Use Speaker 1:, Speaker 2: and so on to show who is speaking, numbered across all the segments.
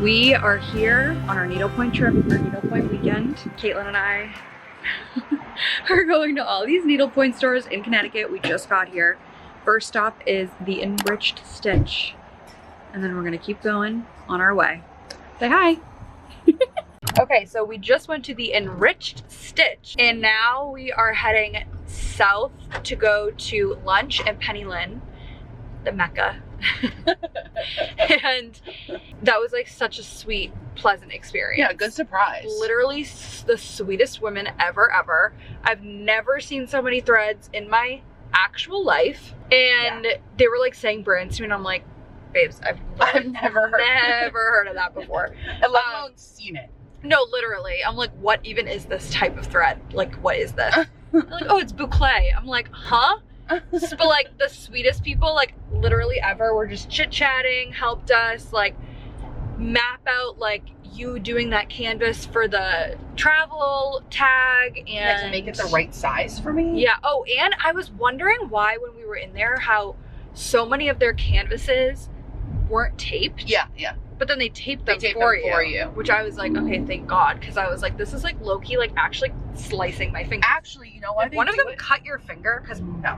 Speaker 1: We are here on our needlepoint trip, our needlepoint weekend. Caitlin and I are going to all these needlepoint stores in Connecticut. We just got here. First stop is the Enriched Stitch. And then we're gonna keep going on our way. Say hi. Okay, so we just went to the Enriched Stitch and now we are heading south to go to lunch in Penny Lynn, the Mecca. And that was like such a sweet, pleasant experience.
Speaker 2: Yeah, good surprise.
Speaker 1: Literally the sweetest women ever. I've never seen so many threads in my actual life. And they were like saying brands to me and I'm like, babes, I've never heard of that before.
Speaker 2: And let alone seen it.
Speaker 1: No, literally. I'm like, what even is this type of thread? Like, what is this? They're like, oh, it's boucle. I'm like, huh? But like the sweetest people, like literally ever, were just chit-chatting, helped us like map out like you doing that canvas for the travel tag and
Speaker 2: to make it the right size for me.
Speaker 1: Yeah. Oh, and I was wondering why when we were in there, how so many of their canvases weren't taped.
Speaker 2: Yeah.
Speaker 1: But then they taped them for you. Which I was like, okay, thank God. Because I was like, this is like low-key, like actually slicing my finger.
Speaker 2: Actually, you know what?
Speaker 1: Did one of them cut your finger? Because no.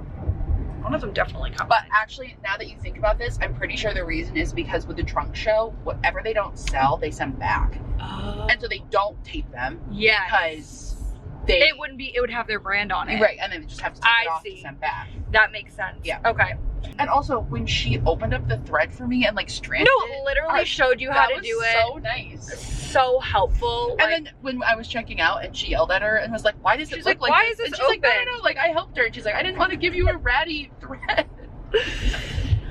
Speaker 1: One of them definitely cut
Speaker 2: But actually, now that you think about this, I'm pretty sure the reason is because with the trunk show, whatever they don't sell, they send back.
Speaker 1: Oh.
Speaker 2: And so they don't tape them.
Speaker 1: Yeah.
Speaker 2: Because
Speaker 1: it would have their brand on it.
Speaker 2: Right, and then they just have to take it off and send back.
Speaker 1: That makes sense.
Speaker 2: Yeah.
Speaker 1: Okay.
Speaker 2: And also, when she opened up the thread for me and like stranded it.
Speaker 1: Literally showed you how to do it.
Speaker 2: So nice.
Speaker 1: So helpful.
Speaker 2: And then when I was checking out and she yelled at her and was like, why does it look like
Speaker 1: why
Speaker 2: this?
Speaker 1: is this
Speaker 2: and she's
Speaker 1: open?
Speaker 2: like, no, like I helped her. And she's like, I didn't want to give you a ratty thread.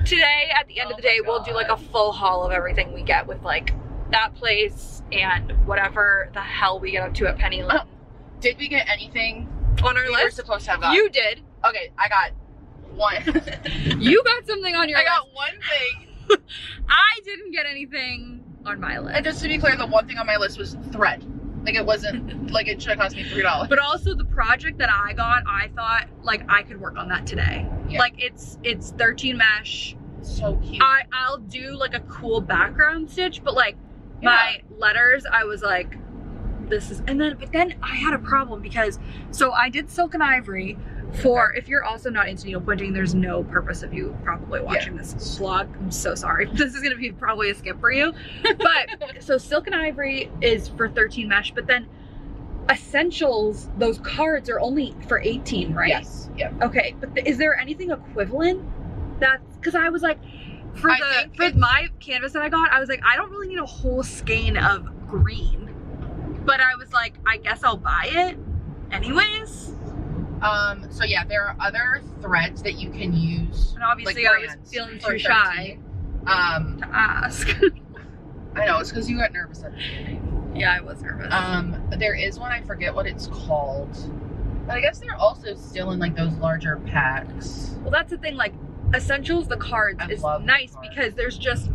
Speaker 1: Today, at the end of the day, we'll do like a full haul of everything we get with like that place and whatever the hell we get up to at Penny Lynn.
Speaker 2: Did we get anything
Speaker 1: on our list?
Speaker 2: We were supposed to have gotten?
Speaker 1: You did.
Speaker 2: Okay, I got one.
Speaker 1: You got something on your list.
Speaker 2: I got one thing.
Speaker 1: I didn't get anything on my list.
Speaker 2: And just to be clear, the one thing on my list was thread. Like it wasn't, like it should have cost me $3.
Speaker 1: But also the project that I got, I thought like I could work on that today. Yeah. Like it's 13 mesh.
Speaker 2: So cute.
Speaker 1: I'll do like a cool background stitch, but like my letters, I was like, this is, but then I had a problem because, so I did silk and ivory for, if you're also not into needlepointing, there's no purpose of you probably watching this vlog. I'm so sorry. This is going to be probably a skip for you. But so silk and ivory is for 13 mesh, but then essentials, those cards are only for 18, right?
Speaker 2: Yes. Yeah.
Speaker 1: Okay. But is there anything equivalent? That's because I was like, for my canvas that I got, I was like, I don't really need a whole skein of green. But I was like, I guess I'll buy it anyways.
Speaker 2: So yeah, there are other threads that you can use.
Speaker 1: And obviously
Speaker 2: like
Speaker 1: I was feeling too shy to ask.
Speaker 2: I know, it's because you got nervous at the beginning.
Speaker 1: Yeah, I was nervous.
Speaker 2: There is one, I forget what it's called. But I guess they're also still in like those larger packs.
Speaker 1: Well, that's the thing, like essentials, the cards is nice because there's just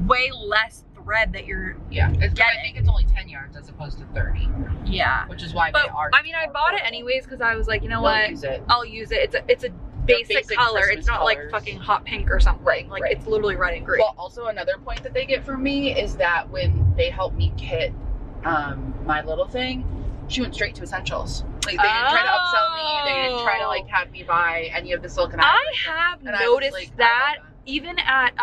Speaker 1: way less thread that you're getting.
Speaker 2: I think it's only 10 yards as opposed to 30.
Speaker 1: Yeah.
Speaker 2: Which is why they are.
Speaker 1: I mean, I bought it anyways because I was like, you know what? I'll use it. It's a basic color.
Speaker 2: Christmas
Speaker 1: it's not
Speaker 2: colors.
Speaker 1: like fucking hot pink or something.
Speaker 2: Right.
Speaker 1: Like it's literally red and green.
Speaker 2: Well, also another point that they get from me is that when they helped me kit my little thing, she went straight to essentials. Like they didn't try to upsell me. They didn't try to like have me buy any of the silk and ivory.
Speaker 1: I have noticed that even at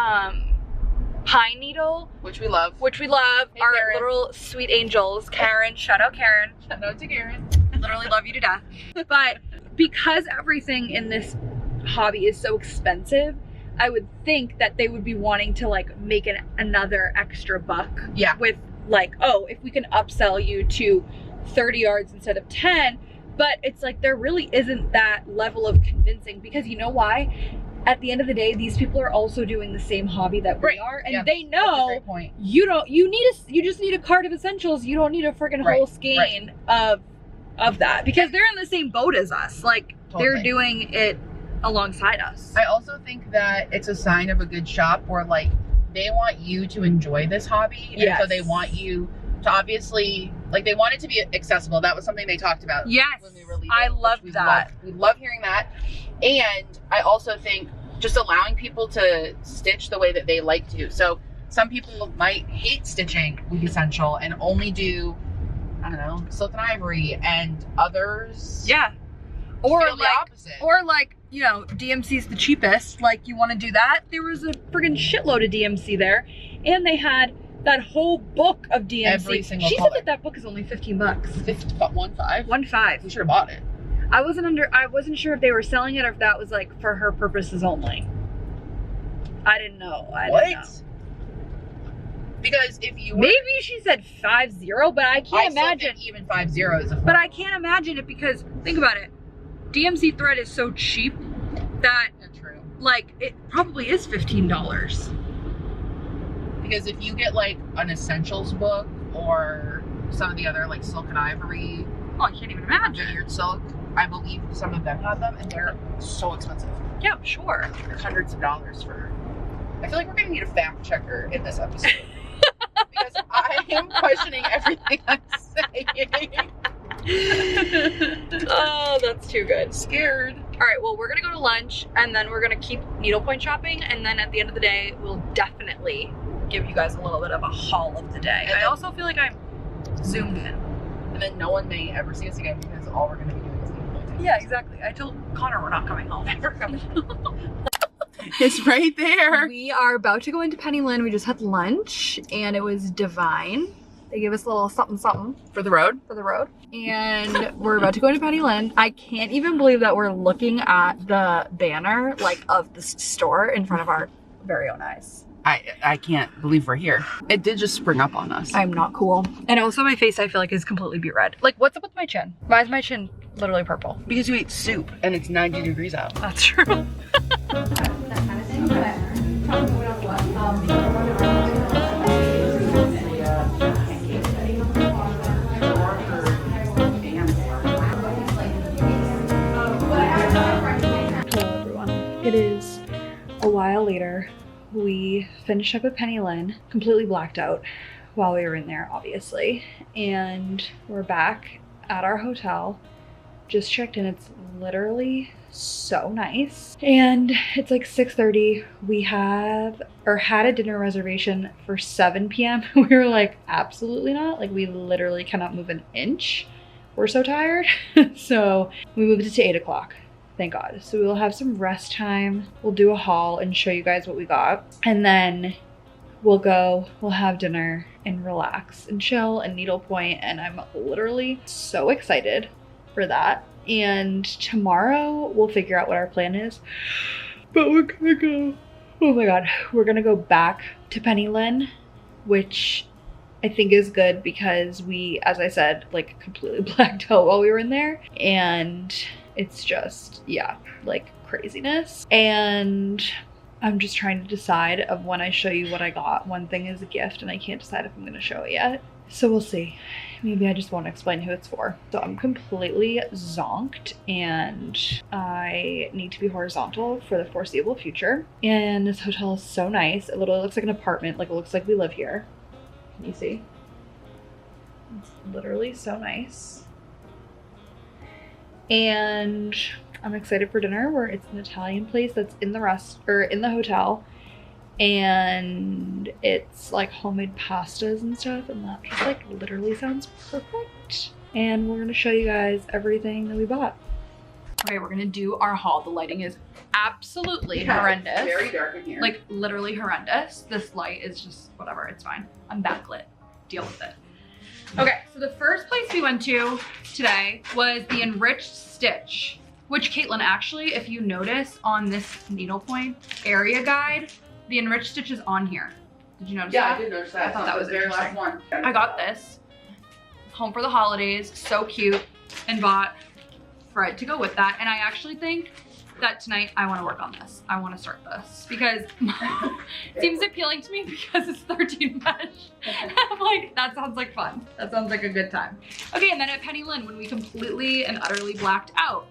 Speaker 1: Pine Needle,
Speaker 2: which we love,
Speaker 1: hey, our
Speaker 2: Karen.
Speaker 1: Little sweet angels. Karen, shout out Karen.
Speaker 2: Shout out to Karen.
Speaker 1: Literally love you to death. But because everything in this hobby is so expensive, I would think that they would be wanting to like make another extra buck.
Speaker 2: Yeah.
Speaker 1: With like, oh, if we can upsell you to 30 yards instead of 10, but it's like there really isn't that level of convincing because you know why? At the end of the day, these people are also doing the same hobby that we are, and they know you just need a card of essentials. You don't need a freaking whole skein of that because they're in the same boat as us. Like they're doing it alongside us.
Speaker 2: I also think that it's a sign of a good shop where like they want you to enjoy this hobby, and so they want you to obviously like they want it to be accessible. That was something they talked about.
Speaker 1: Yes,
Speaker 2: when we were leaving,
Speaker 1: I love that.
Speaker 2: We love hearing that. And I also think just allowing people to stitch the way that they like to. So some people might hate stitching with essential and only do, I don't know, silk and ivory, and others
Speaker 1: or
Speaker 2: feel the opposite.
Speaker 1: Or like, you know, DMC's the cheapest. Like, you want to do that? There was a friggin' shitload of DMC there, and they had that whole book of DMC.
Speaker 2: Every single
Speaker 1: she
Speaker 2: color.
Speaker 1: said that book is only $15.
Speaker 2: 1.5.
Speaker 1: 1.5.
Speaker 2: We should have bought it.
Speaker 1: I wasn't sure if they were selling it or if that was like for her purposes only. I didn't know.
Speaker 2: Because if you were,
Speaker 1: maybe she said 50, but I can't imagine.
Speaker 2: Think even 50 is a
Speaker 1: but I can't imagine it because think about it. DMC thread is so cheap that
Speaker 2: true.
Speaker 1: Like it probably is $15.
Speaker 2: Because if you get like an essentials book or some of the other like silk and ivory,
Speaker 1: oh, I can't even imagine.
Speaker 2: Vineyard silk, I believe some of them have them, and they're so expensive.
Speaker 1: Yeah, I'm sure.
Speaker 2: They're hundreds of dollars for. I feel like we're gonna need a fact checker in this episode because I am questioning everything I'm saying.
Speaker 1: Oh, that's too good.
Speaker 2: Scared.
Speaker 1: All right, well, we're gonna go to lunch and then we're gonna keep needlepoint shopping, and then at the end of the day, we'll definitely give you guys a little bit of a haul of the day.
Speaker 2: And
Speaker 1: I also feel like I'm zoomed in.
Speaker 2: And then no one may ever see us again because all we're gonna be doing is needlepointing.
Speaker 1: Yeah, exactly. I told Connor we're not coming home.
Speaker 2: We're coming. It's right there.
Speaker 1: We are about to go into Penny Lane. We just had lunch and it was divine. They gave us a little something something
Speaker 2: For the road?
Speaker 1: for the road. And we're about to go into Penny Lane. I can't even believe that we're looking at the banner like of the store in front of our very own eyes.
Speaker 2: I can't believe we're here. It did just spring up on us.
Speaker 1: I'm not cool. And also my face I feel like is completely beet red. Like what's up with my chin? Why is my chin literally purple?
Speaker 2: Because you ate soup and it's 90 degrees out.
Speaker 1: That's true. Hello everyone. It is a while later. We finished up at Penny Lane, completely blacked out while we were in there, obviously. And we're back at our hotel. Just checked in. It's literally so nice. And it's like 6:30. We had a dinner reservation for 7 p.m. We were like, absolutely not. Like we literally cannot move an inch. We're so tired. So we moved it to 8 o'clock. Thank God. So we'll have some rest time. We'll do a haul and show you guys what we got. And then we'll have dinner and relax and chill and needlepoint. And I'm literally so excited for that. And tomorrow we'll figure out what our plan is. But we're gonna go, oh my God, we're gonna go back to Penny Lane, which I think is good because we, as I said, like completely blacked out while we were in there. And it's just, yeah, like craziness. And I'm just trying to decide of when I show you what I got. One thing is a gift and I can't decide if I'm gonna show it yet. So we'll see. Maybe I just won't explain who it's for. So I'm completely zonked and I need to be horizontal for the foreseeable future. And this hotel is so nice. It literally looks like an apartment. Like it looks like we live here. Can you see? It's literally so nice. And I'm excited for dinner where it's an Italian place that's in the hotel. And it's like homemade pastas and stuff, and that just like literally sounds perfect. And we're gonna show you guys everything that we bought. Okay, we're gonna do our haul. The lighting is absolutely horrendous.
Speaker 2: It's very dark in here.
Speaker 1: Like literally horrendous. This light is just whatever, it's fine. I'm backlit. Deal with it. Okay, so the first place we went to today was the Enriched Stitch, which Caitlin, actually, if you notice on this needlepoint area guide, the Enriched Stitch is on here. Did you notice that?
Speaker 2: Yeah, I did notice that.
Speaker 1: I thought that was
Speaker 2: the very last
Speaker 1: interesting.
Speaker 2: one.
Speaker 1: I got this. Home for the holidays. So cute. And bought thread to go with that. And I actually think that tonight I want to work on this. I want to start this because it seems appealing to me because it's 13 mesh. I'm like, that sounds like fun. That sounds like a good time. Okay, and then at Penny Lane, when we completely and utterly blacked out,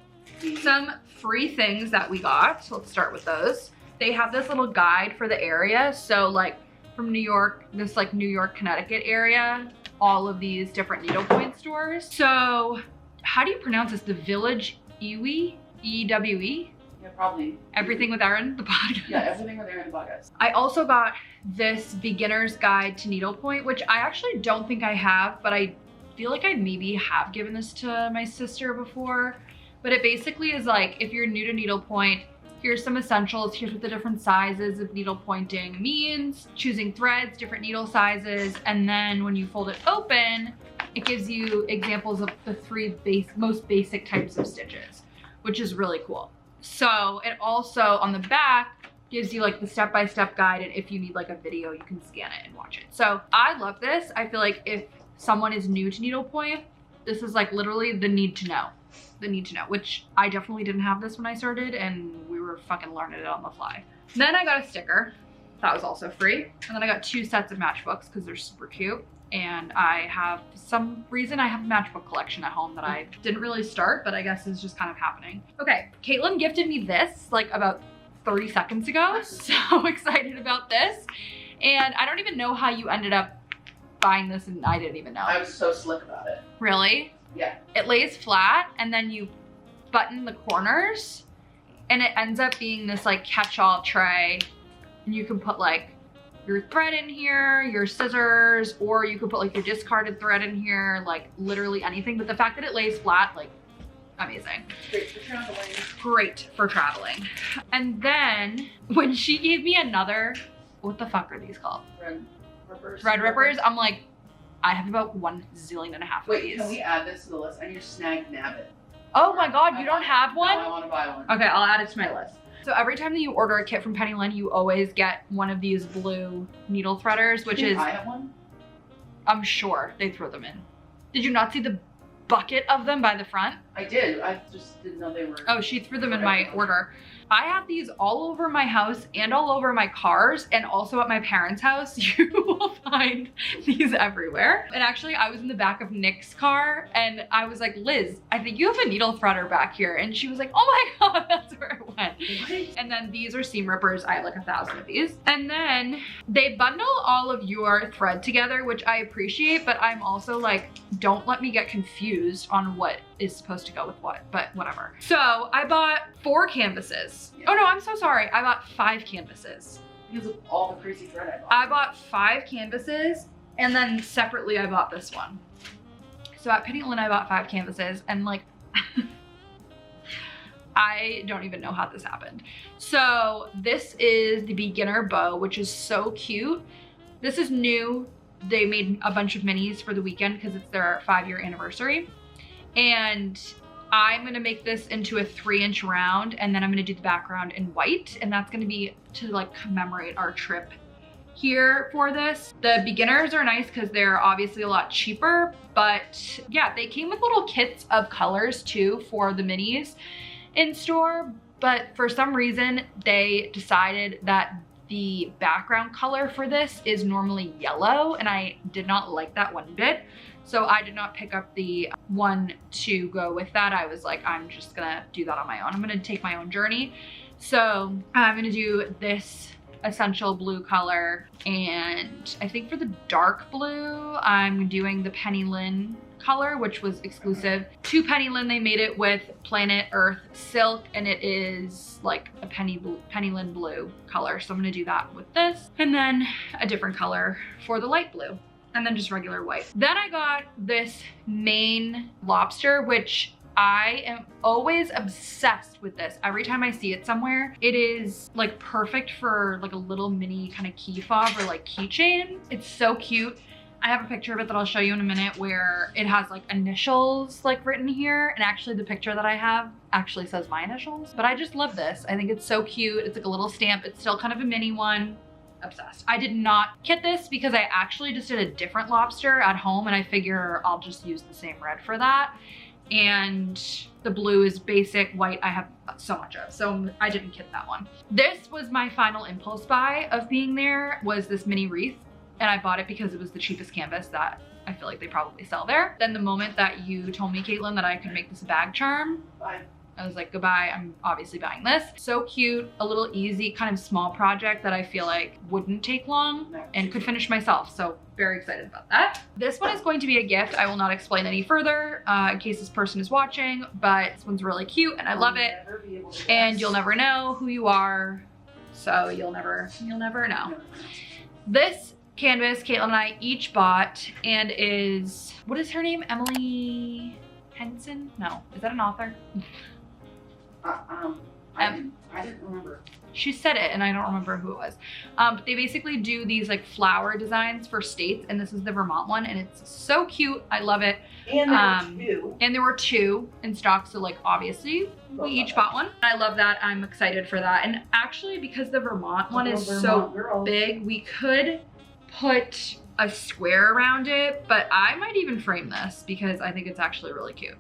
Speaker 1: some free things that we got. So let's start with those. They have this little guide for the area. So like from New York, this like New York, Connecticut area, all of these different needlepoint stores. So how do you pronounce this? The Village Ewe? E-W-E?
Speaker 2: Yeah, probably.
Speaker 1: Everything with Erin, the podcast.
Speaker 2: Yeah, everything with Erin, the podcast.
Speaker 1: I also got this beginner's guide to needlepoint, which I actually don't think I have, but I feel like I maybe have given this to my sister before. But it basically is like, if you're new to needlepoint, here's some essentials. Here's what the different sizes of needle pointing means, choosing threads, different needle sizes. And then when you fold it open, it gives you examples of the three most basic types of stitches, which is really cool. So it also on the back gives you like the step-by-step guide. And if you need like a video, you can scan it and watch it. So I love this. I feel like if someone is new to needlepoint, this is like literally the need to know, which I definitely didn't have this when I started, and we were fucking learning it on the fly. Then I got a sticker that was also free. And then I got 2 sets of matchbooks because they're super cute. And I have, for some reason, I have a matchbook collection at home that I didn't really start, but I guess is just kind of happening. Okay, Caitlin gifted me this like about 30 seconds ago. So excited about this. And I don't even know how you ended up buying this, and I didn't even know.
Speaker 2: I was so slick about it.
Speaker 1: Really?
Speaker 2: Yeah.
Speaker 1: It lays flat and then you button the corners and it ends up being this like catch-all tray. And you can put like your thread in here, your scissors, or you could put like your discarded thread in here, like literally anything. But the fact that it lays flat, like amazing.
Speaker 2: Great for traveling.
Speaker 1: Great for traveling. And then when she gave me another, what the fuck are these called? Red rippers. I'm like, I have about 1.5 zillion of
Speaker 2: Wait,
Speaker 1: these.
Speaker 2: can we add this to the list? I need to snag nab it.
Speaker 1: Oh my God, you don't have one?
Speaker 2: No, I want to buy one.
Speaker 1: Okay, I'll add it to my list. So every time that you order a kit from Penny Lane, you always get one of these blue needle threaders, which is,
Speaker 2: I have one?
Speaker 1: I'm sure they throw them in. Did you not see the bucket of them by the front?
Speaker 2: I did. I just didn't know they were.
Speaker 1: Oh, she threw them in my order. I have these all over my house and all over my cars, and also at my parents' house. You will find these everywhere. And actually, I was in the back of Nick's car and I was like, Liz, I think you have a needle threader back here. And she was like, oh my God, that's where it went. What? And then these are seam rippers. I have like 1,000 of these. And then they bundle all of your thread together, which I appreciate, but I'm also like, don't let me get confused on what is supposed to go with what, but whatever. So I bought 4 canvases. Oh no, I'm so sorry. I bought 5 canvases.
Speaker 2: Because of all the crazy thread I bought.
Speaker 1: I bought 5 canvases, and then separately I bought this one. So at Penny Lane, I bought 5 canvases, and like, I don't even know how this happened. So this is the beginner bow, which is so cute. This is new. They made a bunch of minis for the weekend because it's their 5-year anniversary. And I'm gonna make this into a 3-inch round, and then I'm gonna do the background in white, and that's gonna be to like commemorate our trip here for this. The beginners are nice because they're obviously a lot cheaper, but yeah, they came with little kits of colors too for the minis in store, but for some reason they decided that the background color for this is normally yellow, and I did not like that one bit. So I did not pick up the one to go with that. I was like, I'm just gonna do that on my own. I'm gonna take my own journey. So I'm gonna do this essential blue color, and I think for the dark blue, I'm doing the Penny Lane color, which was exclusive to Penny Lane. They made it with Planet Earth silk, and it is like a Penny Lane blue color. So I'm gonna do that with this, and then a different color for the light blue, and then just regular white. Then I got this Maine lobster, which I am always obsessed with this. Every time I see it somewhere, it is like perfect for like a little mini kind of key fob or like keychain. It's so cute. I have a picture of it that I'll show you in a minute where it has like initials like written here. And actually the picture that I have actually says my initials, but I just love this. I think it's so cute. It's like a little stamp. It's still kind of a mini one. Obsessed. I did not kit this because I actually just did a different lobster at home, and I figure I'll just use the same red for that. And the blue is basic, white I have so much of, so I didn't kit that one. This was my final impulse buy of being there, was this mini wreath, and I bought it because it was the cheapest canvas that I feel like they probably sell there. Then the moment that you told me, Caitlin, that I could make this a bag charm,
Speaker 2: Bye.
Speaker 1: I was like, goodbye, I'm obviously buying this. So cute, a little easy, kind of small project that I feel like wouldn't take long and could finish myself. So very excited about that. This one is going to be a gift. I will not explain any further in case this person is watching, but this one's really cute and I love it. And you'll never know who you are. So you'll never know. This canvas, Caitlin and I each bought and is, what is her name? Emily Henson? No, is that an author?
Speaker 2: I didn't remember.
Speaker 1: She said it and I don't remember who it was. But they basically do these like flower designs for states, and this is the Vermont one and it's so cute. I love it. And there were two in stock, so like obviously we each bought one. I love that. I'm excited for that. And actually, because the Vermont one is so big, we could put a square around it, but I might even frame this because I think it's actually really cute.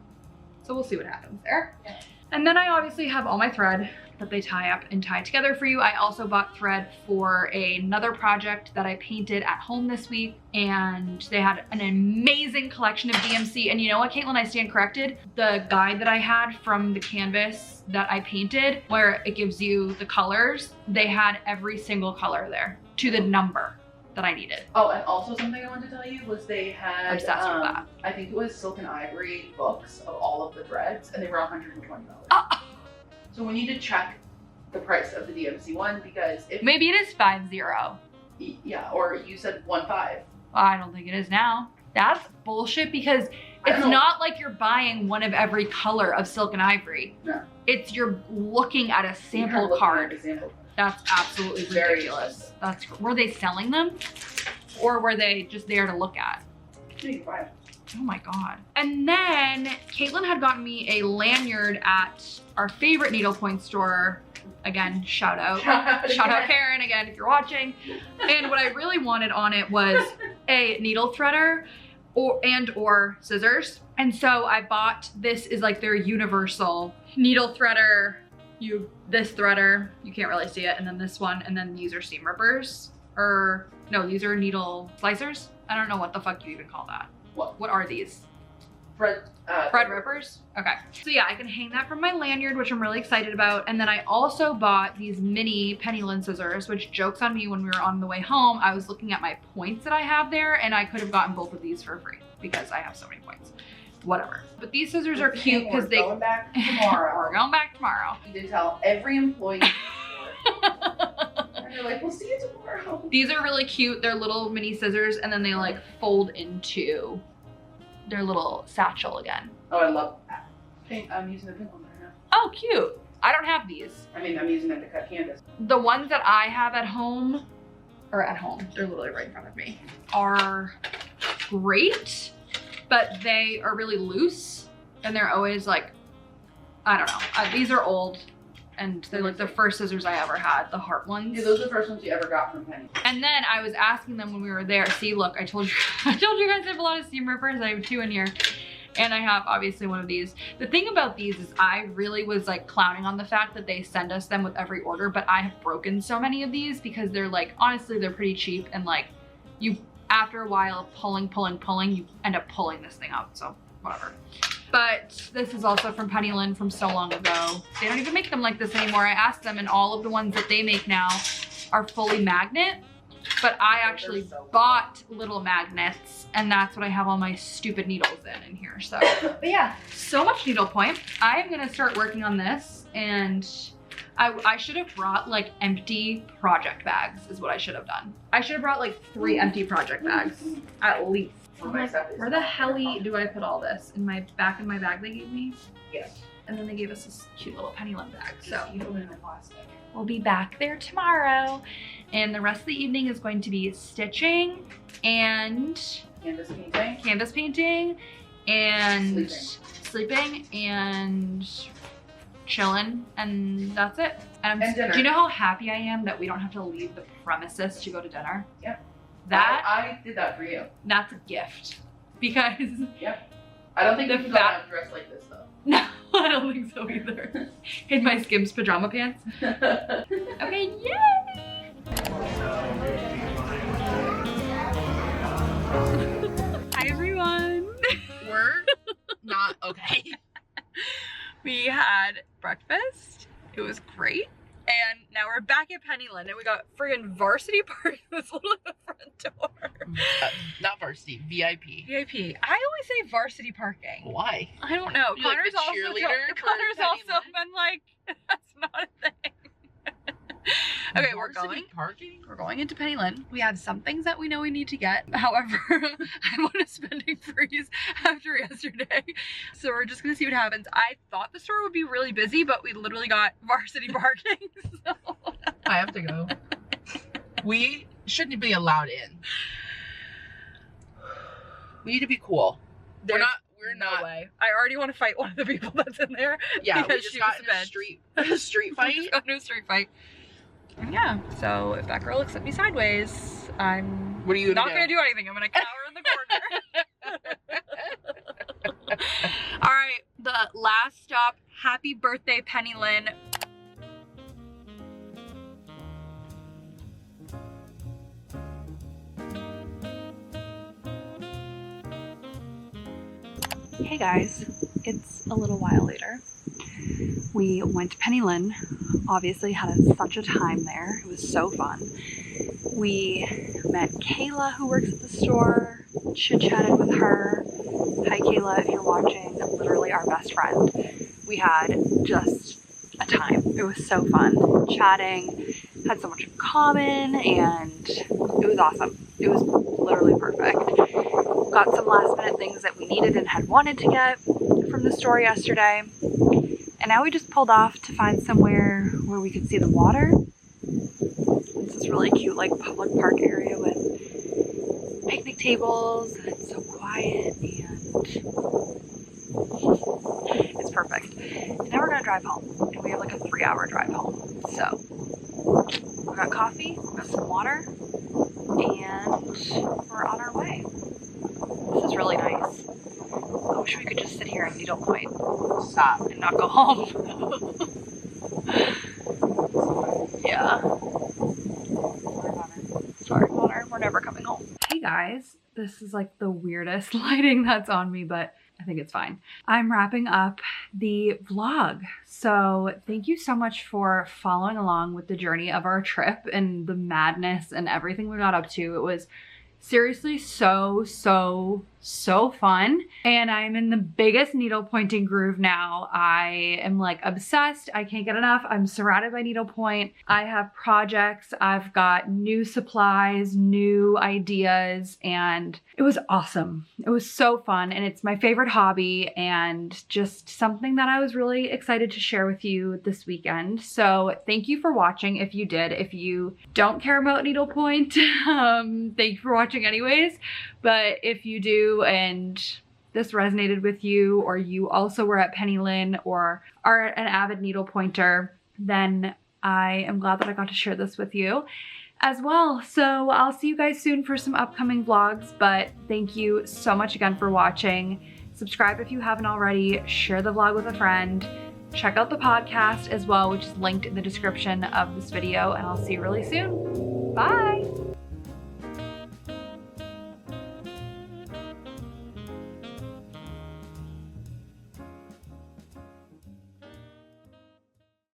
Speaker 1: So we'll see what happens there. Yeah. And then I obviously have all my thread that they tie up and tie together for you. I also bought thread for another project that I painted at home this week, and they had an amazing collection of DMC. And you know what, Caitlin, I stand corrected. The guide that I had from the canvas that I painted, where it gives you the colors, they had every single color there to the number that I needed.
Speaker 2: Oh, and also something I wanted to tell you was they had,
Speaker 1: obsessed with that.
Speaker 2: I think it was Silk and Ivory books of all of the threads, and they were $120. So we need to check the price of the DMC one, because if
Speaker 1: maybe it is 50.
Speaker 2: Yeah, or you said 15.
Speaker 1: Well, I don't think it is now. That's bullshit, because it's not like you're buying one of every color of Silk and Ivory.
Speaker 2: No.
Speaker 1: It's you're looking at a sample card. That's absolutely ridiculous. Were they selling them? Or were they just there to look at?
Speaker 2: You can buy it.
Speaker 1: Oh my God. And then Caitlin had gotten me a lanyard at our favorite needlepoint store. Again, shout out Erin again if you're watching. And what I really wanted on it was a needle threader or scissors. And so I bought, this is like their universal needle threader. This threader, you can't really see it, and then this one, and then these are seam rippers. Or no, these are needle slicers. I don't know what the fuck you even call that. What are these? Thread rippers? Okay. So yeah, I can hang that from my lanyard, which I'm really excited about. And then I also bought these mini penny lint scissors, which, jokes on me, when we were on the way home, I was looking at my points that I have there, and I could have gotten both of these for free because I have so many points. Whatever. But these scissors are cute because they—
Speaker 2: We're going back tomorrow.
Speaker 1: We're going back tomorrow.
Speaker 2: You need to tell every employee. And they're like, we'll see you tomorrow.
Speaker 1: These are really cute. They're little mini scissors, and then they like fold into their little satchel again.
Speaker 2: Oh, I love that. I'm using the pink one right now.
Speaker 1: Oh, cute. I don't have these.
Speaker 2: I mean, I'm using them to cut canvas.
Speaker 1: The ones that I have at home, they're literally right in front of me, are great, but they are really loose, and they're always like, I don't know. These are old, and they're like the first scissors I ever had, the heart ones.
Speaker 2: Yeah, those are the first ones you ever got from Penny.
Speaker 1: And then I was asking them when we were there, see, look, I told you guys I have a lot of seam rippers. I have 2 in here. And I have obviously one of these. The thing about these is I really was like clowning on the fact that they send us them with every order, but I have broken so many of these because they're like, honestly, they're pretty cheap, and like after a while pulling, you end up pulling this thing out, so whatever. But this is also from Penny Lynn from so long ago. They don't even make them like this anymore. I asked them, and all of the ones that they make now are fully magnet, but I actually bought little magnets, and that's what I have all my stupid needles in here. So, but yeah, so much needlepoint. I'm gonna start working on this, and I should have brought like empty project bags is what I should have done. I should have brought like 3 empty project bags at least. Where the hell do I put all this? In my bag they gave me?
Speaker 2: Yes.
Speaker 1: And then they gave us this cute little penny lint bag. So we'll be back there tomorrow. And the rest of the evening is going to be stitching and canvas painting and sleeping and chilling, and that's it. And
Speaker 2: dinner.
Speaker 1: Do you know how happy I am that we don't have to leave the premises to go to dinner?
Speaker 2: Yep.
Speaker 1: That
Speaker 2: I did that for you.
Speaker 1: That's a gift, because
Speaker 2: yep. I don't think you can go out dressed like this though.
Speaker 1: No, I don't think so either. In my Skims pajama pants. Okay, yay! Hi everyone.
Speaker 2: We're not okay.
Speaker 1: We had breakfast. It was great. And now we're back at Pennyland and we got friggin' varsity parking that's literally the front door.
Speaker 2: Not varsity, VIP.
Speaker 1: VIP. I always say varsity parking.
Speaker 2: Why?
Speaker 1: I don't know.
Speaker 2: You like
Speaker 1: Connor's
Speaker 2: the
Speaker 1: also
Speaker 2: cheerleader for
Speaker 1: Connor's also
Speaker 2: Pennyland?
Speaker 1: been like, that's not a thing. Okay,
Speaker 2: Varsity parking?
Speaker 1: we're going into Pennyland. We have some things that we know we need to get. However, I'm on a spending freeze after yesterday. So we're just gonna see what happens. I thought the store would be really busy, but we literally got varsity parking. So.
Speaker 2: I have to go. We shouldn't be allowed in. We need to be cool. We're not.
Speaker 1: Way. I already want to fight one of the people that's in there.
Speaker 2: Yeah, we
Speaker 1: because
Speaker 2: just
Speaker 1: she
Speaker 2: got
Speaker 1: was
Speaker 2: in a street fight.
Speaker 1: We just got into a street fight. Yeah, so if that girl looks at me sideways, I'm
Speaker 2: What are you
Speaker 1: not
Speaker 2: gonna
Speaker 1: gonna do anything. I'm gonna cower in the corner. All right, the last stop. Happy birthday, Pennyland. Hey guys, it's a little while later. We went to Pennyland, obviously had such a time there. It was so fun. We met Kayla, who works at the store, chit-chatted with her. Hi Kayla, if you're watching, literally our best friend. We had just a time. It was so fun. Chatting, had so much in common, and it was awesome. It was literally perfect. Got some last minute things that we needed and had wanted to get from the store yesterday. And now we just pulled off to find somewhere where we could see the water. It's this really cute like public park area with picnic tables and it's so quiet and it's perfect. And now we're gonna drive home and we have like a 3-hour drive home. So we got coffee, we got some water, and we're on our way. This is really nice. I wish we could just sit here and needlepoint. Stop and not go home. Yeah. Sorry, Connor. We're never coming home. Hey guys, this is like the weirdest lighting that's on me, but I think it's fine. I'm wrapping up the vlog. So thank you so much for following along with the journey of our trip and the madness and everything we got up to. It was seriously so fun, and I'm in the biggest needle pointing groove now. I am like obsessed. I can't get enough. I'm surrounded by needlepoint. I have projects. I've got new supplies, new ideas, and it was awesome. It was so fun, and it's my favorite hobby and just something that I was really excited to share with you this weekend. So thank you for watching if you did. If you don't care about needlepoint, thank you for watching anyways. But if you do and this resonated with you, or you also were at Pennyland or are an avid needle pointer, then I am glad that I got to share this with you as well. So I'll see you guys soon for some upcoming vlogs, but thank you so much again for watching. Subscribe if you haven't already, share the vlog with a friend, check out the podcast as well, which is linked in the description of this video, and I'll see you really soon. Bye.